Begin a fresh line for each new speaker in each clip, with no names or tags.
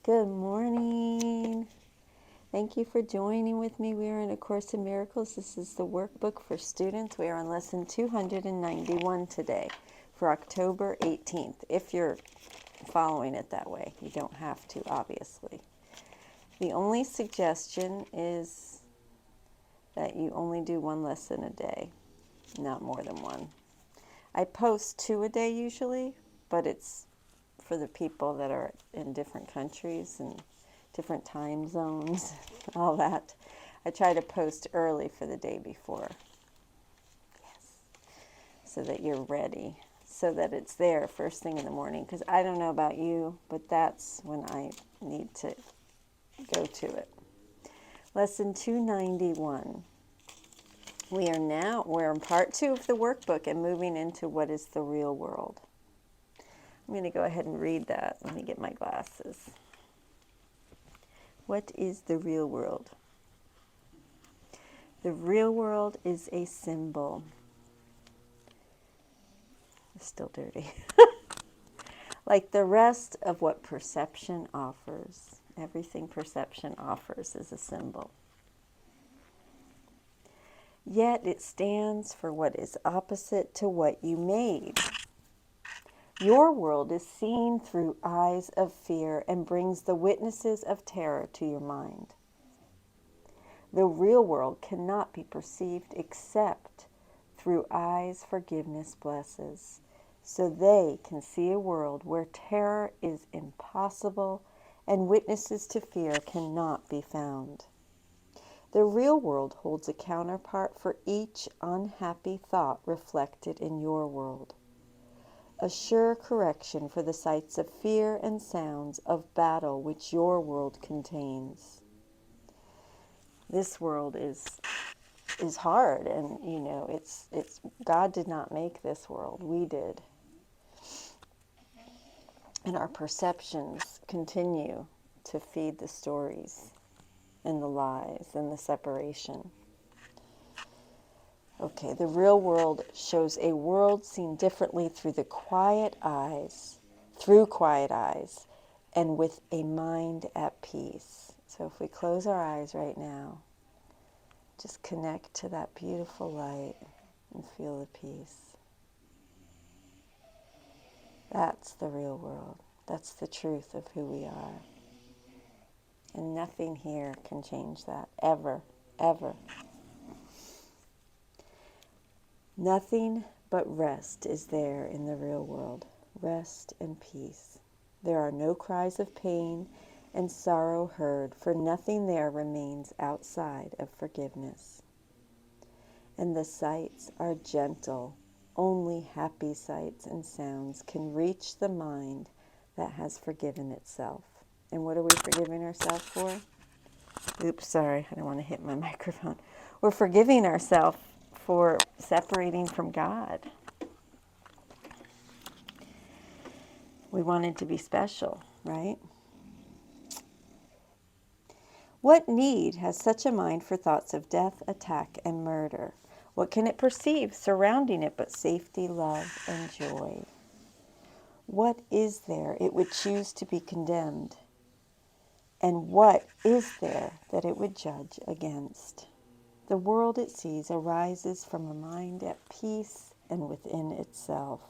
Good morning. Thank you for joining with me. We are in A Course in Miracles. This is the workbook for students. We are on lesson 291 today for October 18th. If you're following it that way, you don't have to, obviously. The only suggestion is that you only do one lesson a day, not more than one. I post 2 a day usually, but it's for the people that are in different countries and different time zones, all that. I try to post early for the day before. Yes. So that you're ready, so that it's there first thing in the morning. Because I don't know about you, but that's when I need to go to it. Lesson 291. We're in part 2 of the workbook and moving into what is the real world. I'm going to go ahead and read that. Let me get my glasses. What is the real world? The real world is a symbol. It's still dirty. Like the rest of what perception offers. Everything perception offers is a symbol. Yet it stands for what is opposite to what you made. Your world is seen through eyes of fear and brings the witnesses of terror to your mind. The real world cannot be perceived except through eyes forgiveness blesses, so they can see a world where terror is impossible and witnesses to fear cannot be found. The real world holds a counterpart for each unhappy thought reflected in your world. A sure correction for the sights of fear and sounds of battle which your world contains. This world is hard, and it's God did not make this world, we did. And our perceptions continue to feed the stories and the lies and the separation. Okay, the real world shows a world seen differently through quiet eyes, and with a mind at peace. So if we close our eyes right now, just connect to that beautiful light and feel the peace. That's the real world. That's the truth of who we are. And nothing here can change that, ever, ever. Nothing but rest is there in the real world, rest and peace. There are no cries of pain and sorrow heard, for nothing there remains outside of forgiveness. And the sights are gentle. Only happy sights and sounds can reach the mind that has forgiven itself. And what are we forgiving ourselves for? Oops, sorry, I don't want to hit my microphone. We're forgiving ourselves for separating from God. We wanted to be special, right? What need has such a mind for thoughts of death, attack, and murder? What can it perceive surrounding it but safety, love, and joy? What is there it would choose to be condemned? And what is there that it would judge against? The world it sees arises from a mind at peace and within itself.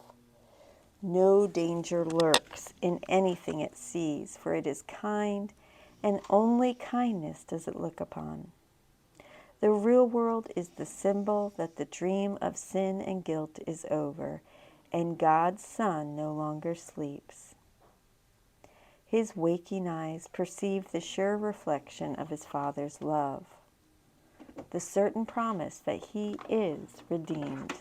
No danger lurks in anything it sees, for it is kind, and only kindness does it look upon. The real world is the symbol that the dream of sin and guilt is over, and God's Son no longer sleeps. His waking eyes perceive the sure reflection of his Father's love, the certain promise that he is redeemed.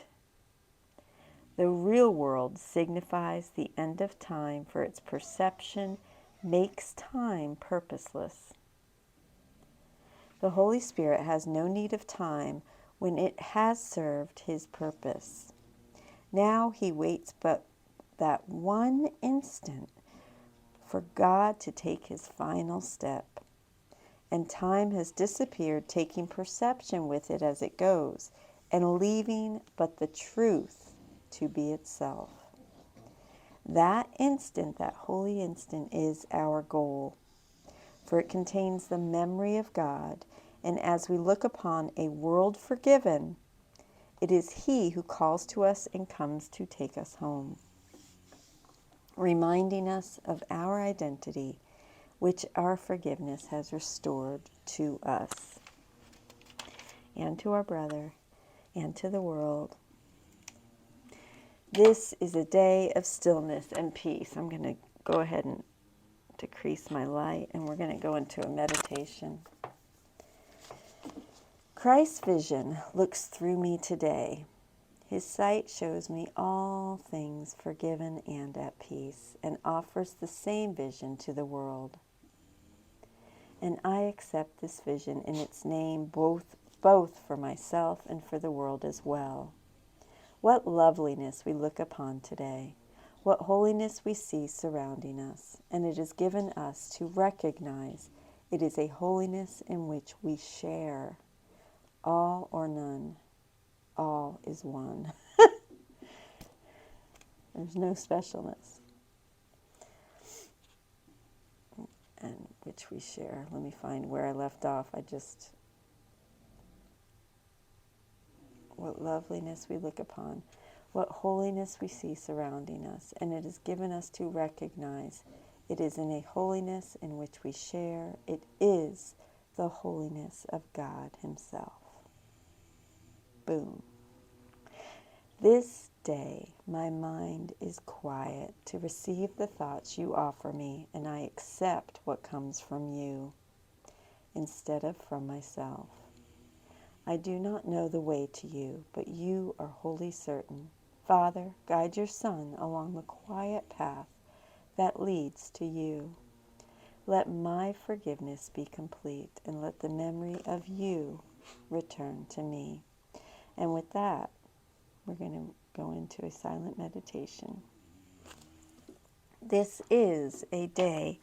The real world signifies the end of time, for its perception makes time purposeless. The Holy Spirit has no need of time when it has served his purpose. Now he waits but that one instant for God to take his final step. And time has disappeared, taking perception with it as it goes, and leaving but the truth to be itself. That instant, that holy instant, is our goal. for it contains the memory of God, and as we look upon a world forgiven, it is He who calls to us and comes to take us home, reminding us of our identity, which our forgiveness has restored to us and to our brother and to the world. This is a day of stillness and peace. I'm going to go ahead and decrease my light, and we're going to go into a meditation. Christ's vision looks through me today. His sight shows me all things forgiven and at peace, and offers the same vision to the world. And I accept this vision in its name, both for myself and for the world as well. What loveliness we look upon today. What holiness we see surrounding us. And it is given us to recognize it is a holiness in which we share. All or none. All is one. There's no specialness. And which we share. Let me find where I left off. What loveliness we look upon. What holiness we see surrounding us. And it is given us to recognize it is in a holiness in which we share. It is the holiness of God Himself. Boom. This day my mind is quiet to receive the thoughts you offer me, and I accept what comes from you instead of from myself. I do not know the way to you, but you are wholly certain. Father, guide your Son along the quiet path that leads to you. Let my forgiveness be complete, and let the memory of you return to me. And with that, we're going to go into a silent meditation. This is a day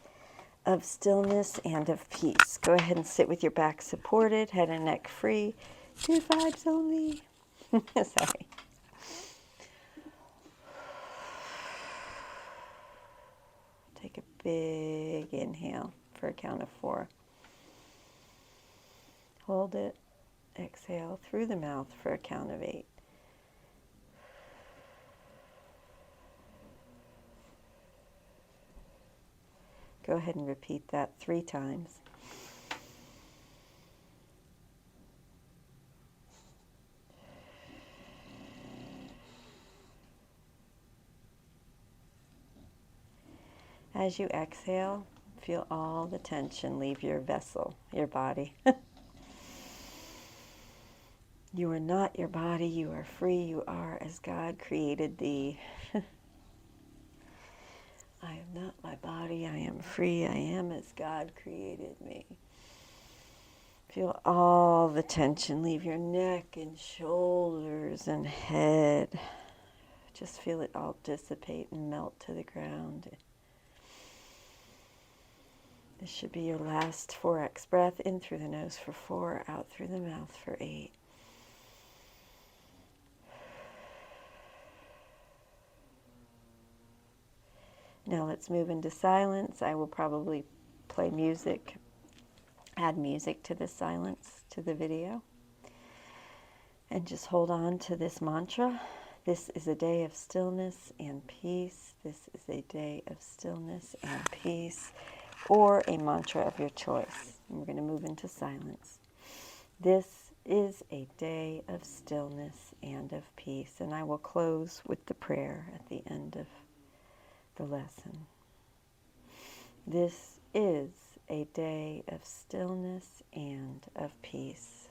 of stillness and of peace. Go ahead and sit with your back supported, head and neck free. Good vibes only. Sorry. Take a big inhale for a count of 4. Hold it. Exhale through the mouth for a count of 8. Go ahead and repeat that 3 times. As you exhale, feel all the tension leave your vessel, your body. You are not your body, you are free, you are as God created thee. I am not my body, I am free, I am as God created me. Feel all the tension leave your neck and shoulders and head. Just feel it all dissipate and melt to the ground. This should be your last 4x breath, in through the nose for 4, out through the mouth for 8. Now let's move into silence. I will probably play music, add music to the silence, to the video. And just hold on to this mantra. This is a day of stillness and peace. This is a day of stillness and peace. Or a mantra of your choice. And we're going to move into silence. This is a day of stillness and of peace. And I will close with the prayer at the end of the lesson. This is a day of stillness and of peace.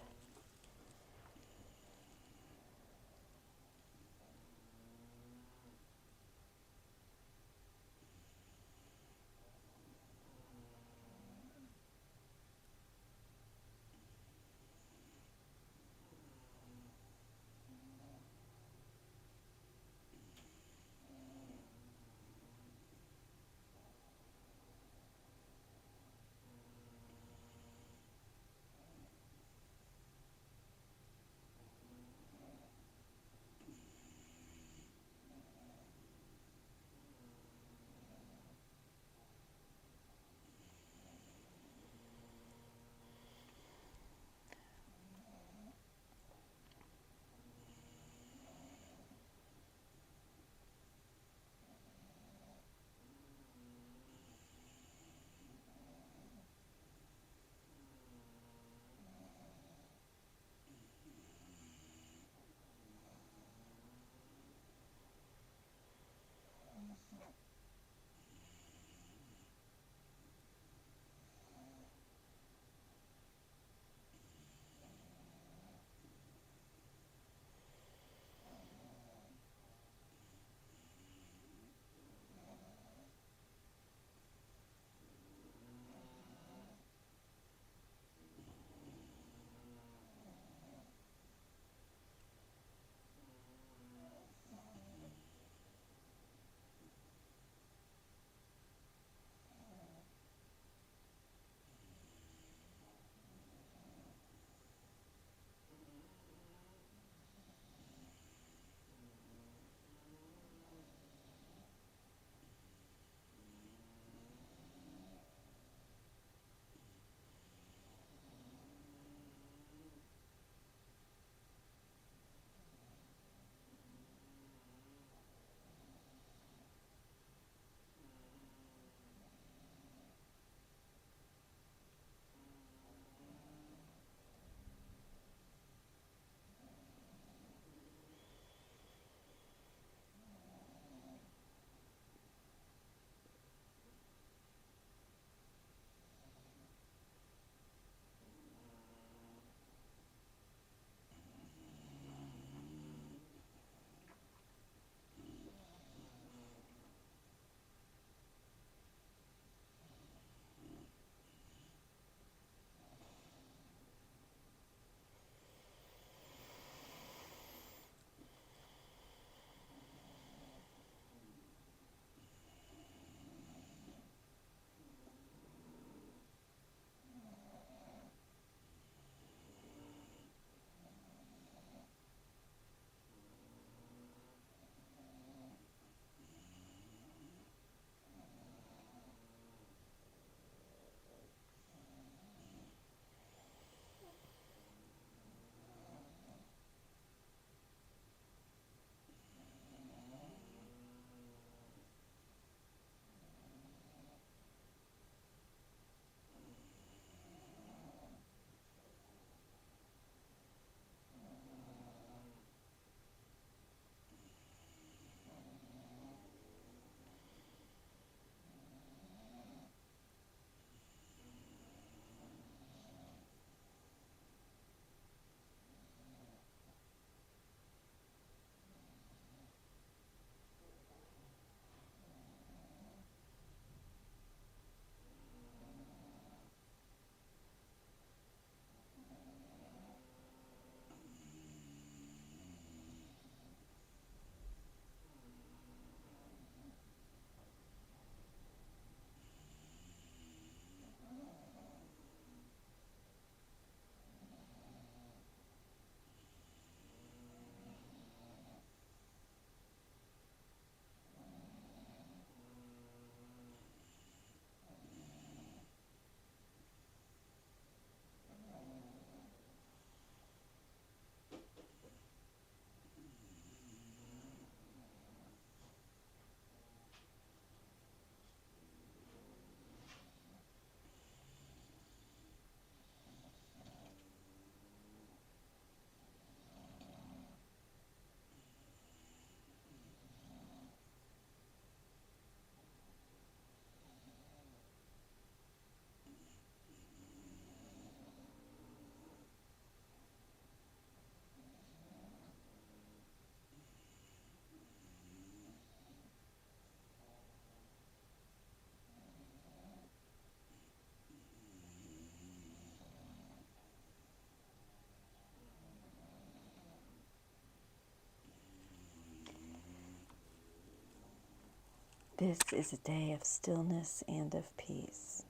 This is a day of stillness and of peace.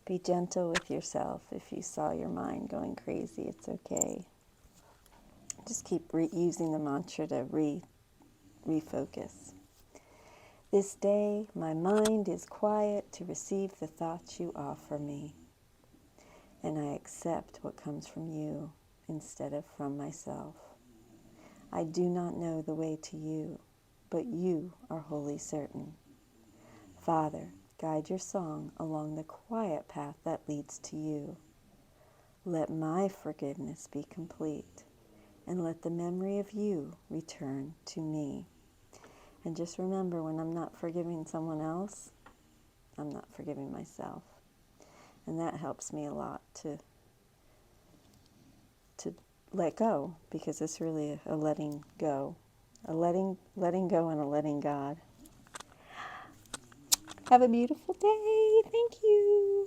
Be gentle with yourself. If you saw your mind going crazy, it's okay. Just keep using the mantra to refocus. This day, my mind is quiet to receive the thoughts you offer me, and I accept what comes from you instead of from myself. I do not know the way to you, but you are wholly certain. Father, guide your song along the quiet path that leads to you. Let my forgiveness be complete, and let the memory of you return to me. And just remember, when I'm not forgiving someone else, I'm not forgiving myself. And that helps me a lot to let go, because it's really a letting go. A letting go and a letting God. Have a beautiful day. Thank you.